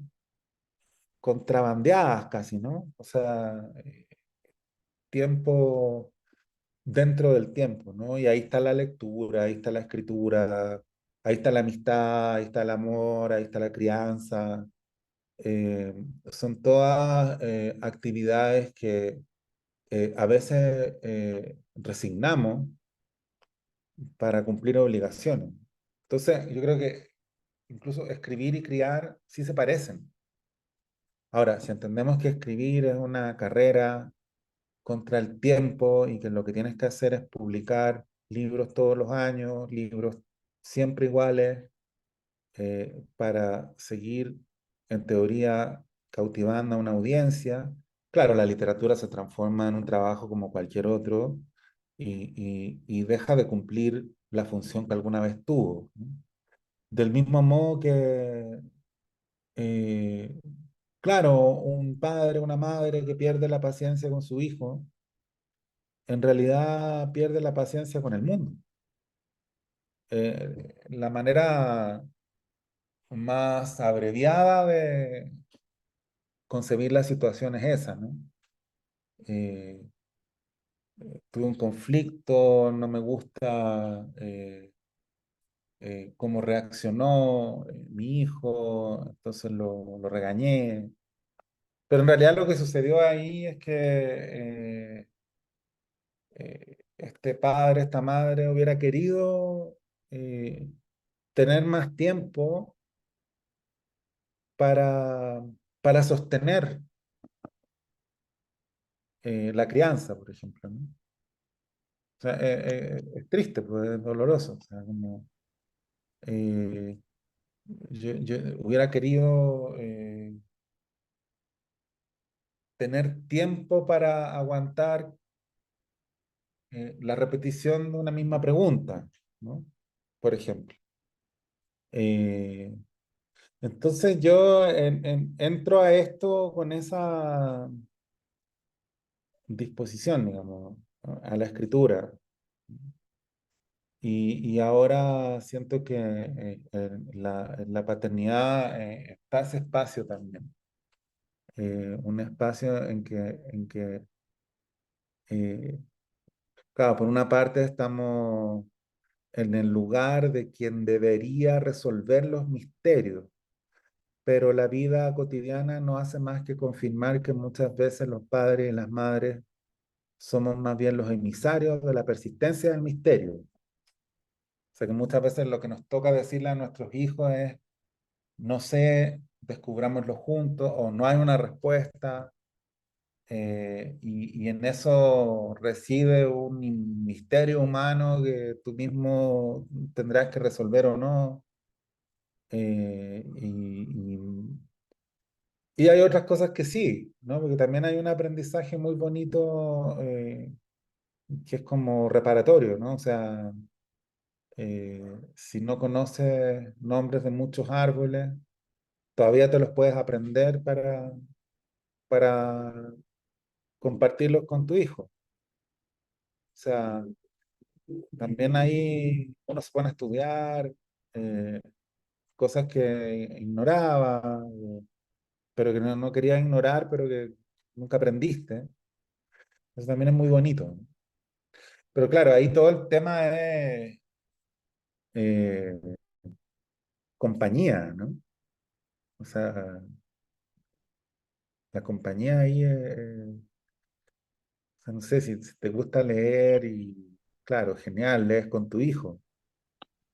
contrabandeadas casi, ¿no? O sea, tiempo dentro del tiempo, ¿no? Y ahí está la lectura, ahí está la escritura, ahí está la amistad, ahí está el amor, ahí está la crianza. Eh, Son todas actividades que a veces resignamos para cumplir obligaciones. Entonces, yo creo que incluso escribir y criar sí se parecen. Ahora, si entendemos que escribir es una carrera contra el tiempo y que lo que tienes que hacer es publicar libros todos los años, libros siempre iguales, para seguir, en teoría, cautivando a una audiencia. Claro, la literatura se transforma en un trabajo como cualquier otro y deja de cumplir la función que alguna vez tuvo, ¿no? Del mismo modo que, eh, claro, un padre, una madre que pierde la paciencia con su hijo, en realidad pierde la paciencia con el mundo. La manera más abreviada de concebir la situación es esa, ¿no? Eh, Tuve un conflicto, no me gusta cómo reaccionó mi hijo, entonces lo regañé. Pero en realidad lo que sucedió ahí es que este padre, esta madre hubiera querido eh, tener más tiempo para, para sostener la crianza, por ejemplo, ¿no? O sea, es triste, pues, es doloroso. O sea, como, eh, yo hubiera querido tener tiempo para aguantar la repetición de una misma pregunta, ¿no? Por ejemplo. Eh, entonces yo entro a esto con esa disposición, digamos, a la escritura. Y ahora siento que en la paternidad está ese espacio también. Un espacio en que eh, claro, por una parte estamos en el lugar de quien debería resolver los misterios, pero la vida cotidiana no hace más que confirmar que muchas veces los padres y las madres somos más bien los emisarios de la persistencia del misterio. O sea que muchas veces lo que nos toca decirle a nuestros hijos es, no sé, descubrámoslo juntos, o no hay una respuesta, y en eso reside un misterio humano que tú mismo tendrás que resolver o no. Eh, y, y hay otras cosas que sí, ¿no? Porque también hay un aprendizaje muy bonito que es como reparatorio, ¿no? O sea, si no conoces nombres de muchos árboles, todavía te los puedes aprender para compartirlos con tu hijo. O sea, también ahí uno se pone a estudiar eh, cosas que ignoraba, pero que no quería ignorar, pero que nunca aprendiste. Eso también es muy bonito, ¿no? Pero claro, ahí todo el tema es eh, compañía, ¿no? O sea, la compañía ahí o sea, no sé si te gusta leer y, claro, genial, lees con tu hijo.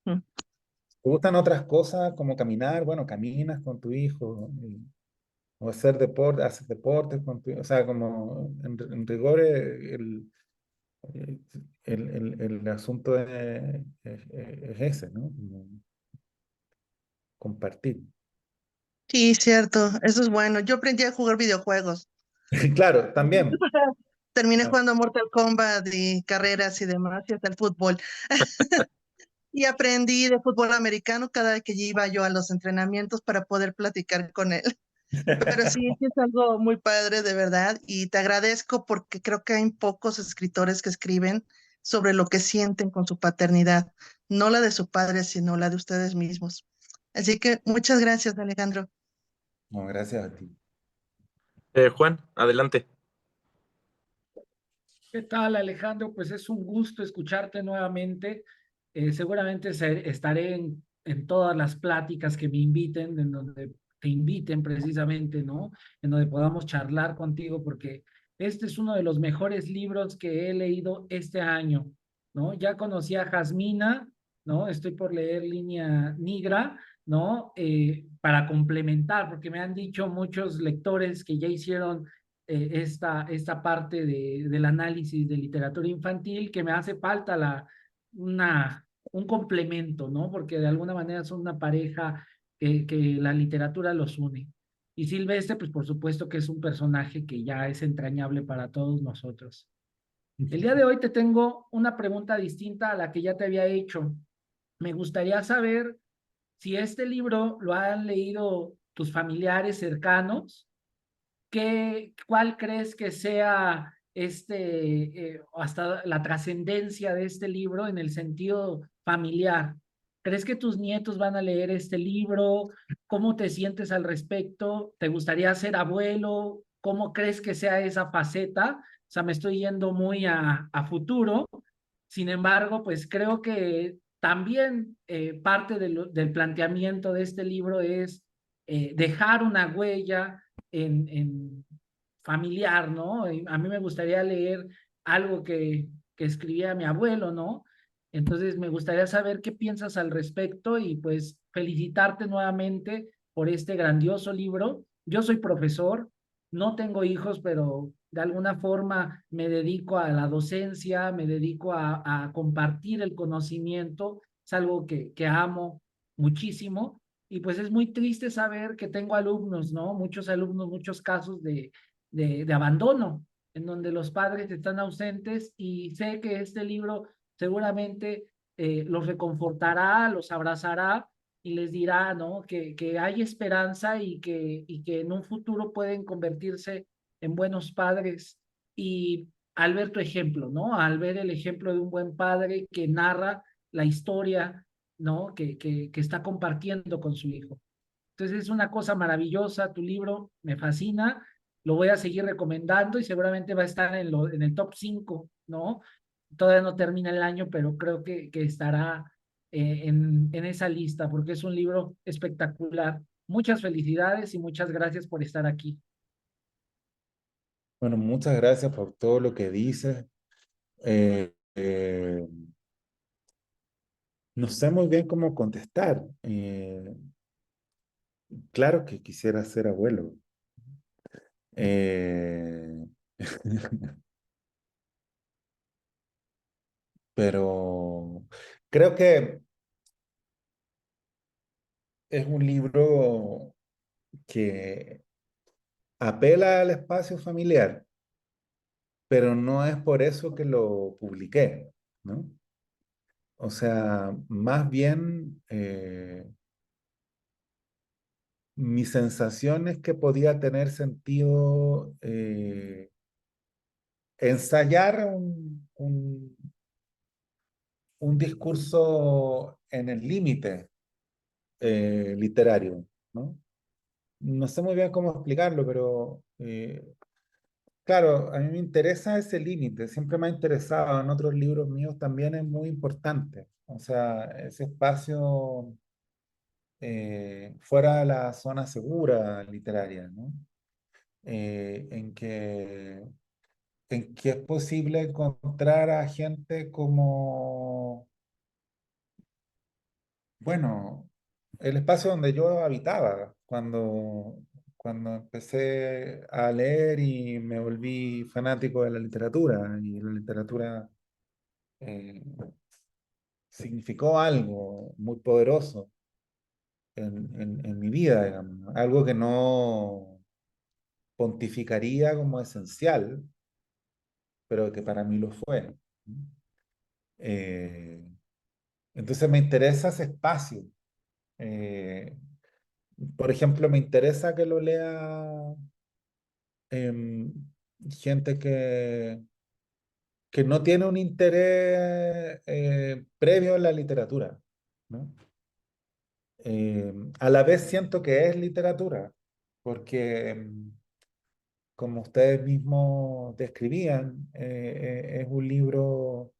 Mm. ¿Te gustan otras cosas como caminar? Bueno, caminas con tu hijo, ¿no? O hacer deporte, haces deportes con tu hijo. O sea, como en rigor eh, el asunto es ese, ¿no? Como compartir. Sí, cierto, eso es bueno. Yo aprendí a jugar videojuegos. Claro, también. Terminé Ah, jugando Mortal Kombat y carreras y demás, y hasta el fútbol. Y aprendí de fútbol americano cada vez que iba yo a los entrenamientos para poder platicar con él. Pero sí, sí es algo muy padre, de verdad, y te agradezco porque creo que hay pocos escritores que escriben sobre lo que sienten con su paternidad. no la de su padre, sino la de ustedes mismos. Así que muchas gracias, Alejandro. No, gracias a ti. Juan, adelante. ¿Qué tal, Alejandro? Pues es un gusto escucharte nuevamente. Seguramente estaré en todas las pláticas que me inviten, en donde te inviten precisamente, ¿no? En donde podamos charlar contigo, porque este es uno de los mejores libros que he leído este año, ¿no? Ya conocí a Jasmina, ¿no? Estoy por leer Línea Negra, ¿no? Para complementar, porque me han dicho muchos lectores que ya hicieron esta parte del análisis de literatura infantil, que me hace falta un complemento, ¿no? Porque de alguna manera son una pareja que la literatura los une. Y Silvestre, pues por supuesto que es un personaje que ya es entrañable para todos nosotros. El día de hoy te tengo una pregunta distinta a la que ya te había hecho. Me gustaría saber si este libro lo han leído tus familiares cercanos. ¿Cuál crees que sea hasta la trascendencia de este libro en el sentido familiar? ¿Crees que tus nietos van a leer este libro? ¿Cómo te sientes al respecto? ¿Te gustaría ser abuelo? ¿Cómo crees que sea esa faceta? O sea, me estoy yendo muy a futuro. Sin embargo, pues creo que también parte del planteamiento de este libro es dejar una huella en familiar, ¿no? Y a mí me gustaría leer algo que escribía mi abuelo, ¿no? Entonces me gustaría saber qué piensas al respecto y pues felicitarte nuevamente por este grandioso libro. Yo soy profesor, no tengo hijos, pero de alguna forma me dedico a la docencia, me dedico a compartir el conocimiento, es algo que amo muchísimo. Y pues es muy triste saber que tengo alumnos, ¿no? Muchos alumnos, muchos casos de abandono, en donde los padres están ausentes y sé que este libro seguramente los reconfortará, los abrazará y les dirá, ¿no? Que hay esperanza y que en un futuro pueden convertirse en buenos padres. Y al ver tu ejemplo, ¿no? Al ver el ejemplo de un buen padre que narra la historia, ¿no? Que está compartiendo con su hijo. Entonces es una cosa maravillosa, tu libro me fascina, lo voy a seguir recomendando y seguramente va a estar en el top 5, ¿no? Todavía no termina el año, pero creo que estará en esa lista porque es un libro espectacular. Muchas felicidades y muchas gracias por estar aquí. Bueno, muchas gracias por todo lo que dices. Eh, eh, no sé muy bien cómo contestar. Claro que quisiera ser abuelo. Eh, pero creo que es un libro que apela al espacio familiar, pero no es por eso que lo publiqué, ¿no? O sea, más bien mi sensación es que podía tener sentido ensayar un discurso en el límite literario, ¿no? No sé muy bien cómo explicarlo, pero claro, a mí me interesa ese límite, siempre me ha interesado, en otros libros míos también es muy importante, o sea, ese espacio fuera de la zona segura literaria, ¿no? En que es posible encontrar a gente como, bueno, el espacio donde yo habitaba cuando empecé a leer y me volví fanático de la literatura, y la literatura eh, significó algo muy poderoso en mi vida, digamos, algo que no pontificaría como esencial, pero que para mí lo fue. Eh, entonces me interesa ese espacio. Eh, por ejemplo, me interesa que lo lea em, gente que no tiene un interés previo en la literatura, ¿no? A la vez siento que es literatura, porque como ustedes mismos describían, es un libro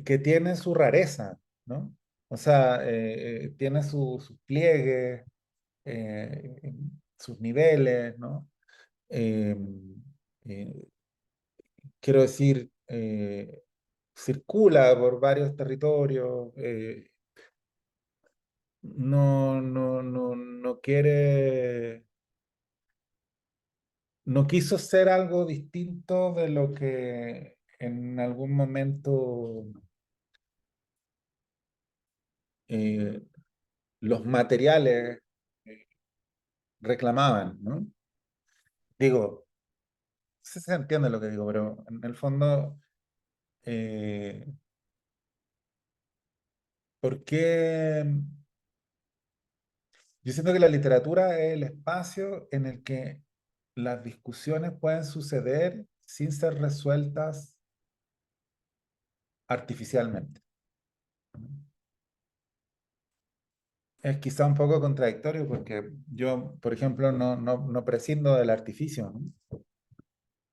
que tiene su rareza, ¿no? O sea, tiene sus pliegues, eh, sus niveles, ¿no? Eh, eh, quiero decir, circula por varios territorios, no quiere, no quiso ser algo distinto de lo que en algún momento eh, los materiales reclamaban, ¿no? Digo, no sé si se entiende lo que digo, pero en el fondo, eh, ¿por qué? Yo siento que la literatura es el espacio en el que las discusiones pueden suceder sin ser resueltas artificialmente. Es quizá un poco contradictorio porque yo, por ejemplo, no prescindo del artificio, ¿no?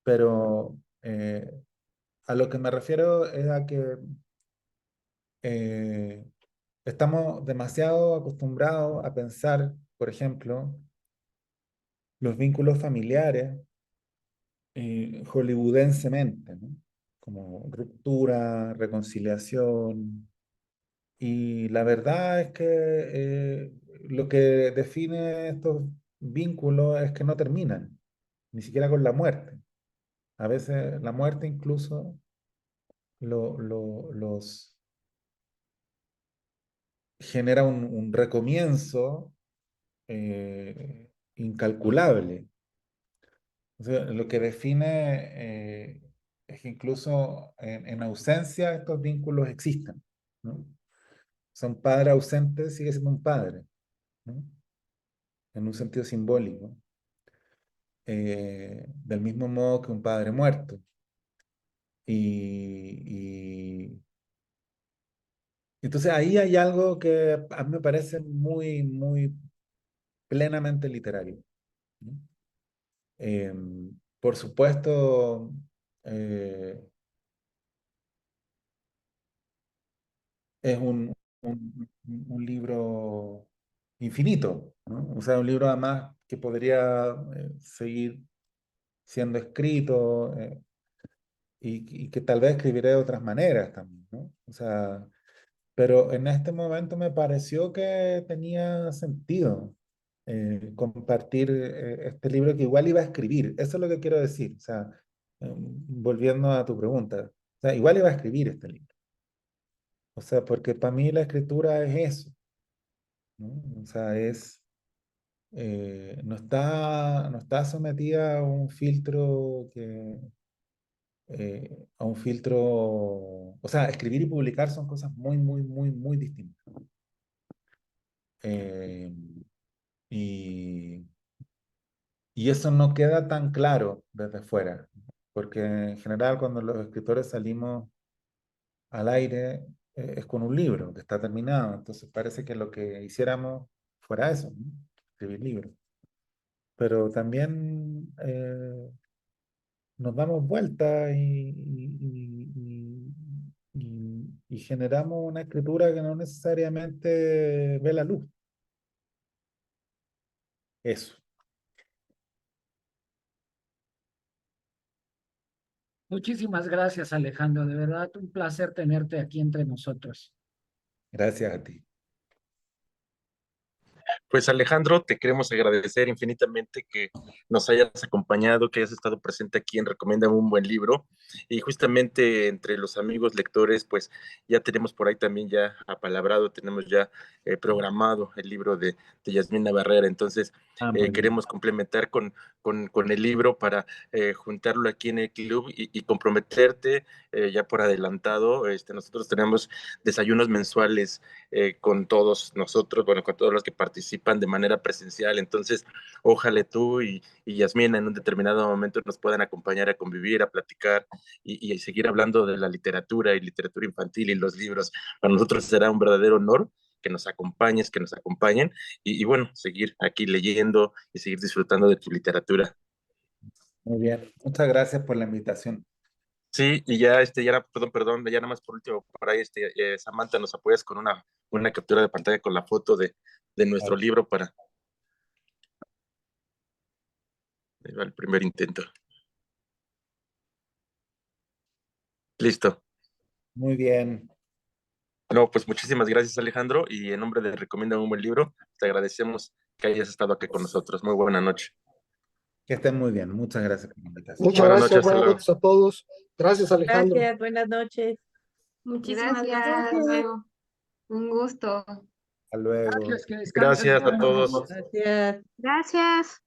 Pero a lo que me refiero es a que eh, estamos demasiado acostumbrados a pensar, por ejemplo, los vínculos familiares hollywoodensemente, ¿no? Como ruptura, reconciliación. Y la verdad es que lo que define estos vínculos es que no terminan, ni siquiera con la muerte. A veces la muerte incluso los genera un recomienzo incalculable. O sea, lo que define es que incluso en ausencia estos vínculos existen, ¿no? O sea, un padre ausente sigue siendo un padre, ¿no? En un sentido simbólico, del mismo modo que un padre muerto. Y entonces ahí hay algo que a mí me parece muy plenamente literario, ¿no? Eh, por supuesto, eh, es un libro infinito, ¿no? O sea, un libro además que podría seguir siendo escrito y que tal vez escribiré de otras maneras también, ¿no? O sea, pero en este momento me pareció que tenía sentido compartir este libro que igual iba a escribir. Eso es lo que quiero decir. O sea, volviendo a tu pregunta, o sea, igual iba a escribir este libro. O sea, porque para mí la escritura es eso, ¿no? O sea, no está sometida a un filtro, o sea, escribir y publicar son cosas muy distintas. Eh, y, y eso no queda tan claro desde fuera, porque en general cuando los escritores salimos al aire es con un libro que está terminado, entonces parece que lo que hiciéramos fuera eso, ¿no? Escribir libros. Pero también nos damos vuelta y generamos una escritura que no necesariamente ve la luz. Eso. Muchísimas gracias, Alejandro. De verdad, un placer tenerte aquí entre nosotros. Gracias a ti. Pues Alejandro, te queremos agradecer infinitamente que nos hayas acompañado, que hayas estado presente aquí en Recomiéndame un buen libro. Y justamente entre los amigos lectores, pues ya tenemos por ahí también ya apalabrado, tenemos ya programado el libro de Yasmina Barrera. Entonces, queremos complementar con el libro para juntarlo aquí en el club y comprometerte ya por adelantado. Nosotros tenemos desayunos mensuales con todos nosotros, bueno, con todos los que participan participan de manera presencial. Entonces, ojalá tú y Yasmina en un determinado momento nos puedan acompañar a convivir, a platicar y seguir hablando de la literatura y literatura infantil y los libros. Para nosotros será un verdadero honor que nos acompañes, que nos acompañen y bueno, seguir aquí leyendo y seguir disfrutando de tu literatura. Muy bien, muchas gracias por la invitación. Sí, y ya, perdón, ya nada más por último, por ahí, Samantha, nos apoyas con una captura de pantalla con la foto de nuestro libro para ahí va el primer intento. Listo. Muy bien. No, pues muchísimas gracias, Alejandro, y en nombre de Recomienda un buen libro, te agradecemos que hayas estado aquí con nosotros. Muy buena noche. Que estén muy bien. Muchas gracias por la invitación. Muchas Buenas gracias, noches, hasta buenas luego. noches a todos. Gracias, Alejandro. Gracias, buenas noches. Muchísimas gracias. Hasta Gracias. luego. Un gusto. Hasta luego. Gracias, que descansen. Gracias a todos. Gracias. Gracias.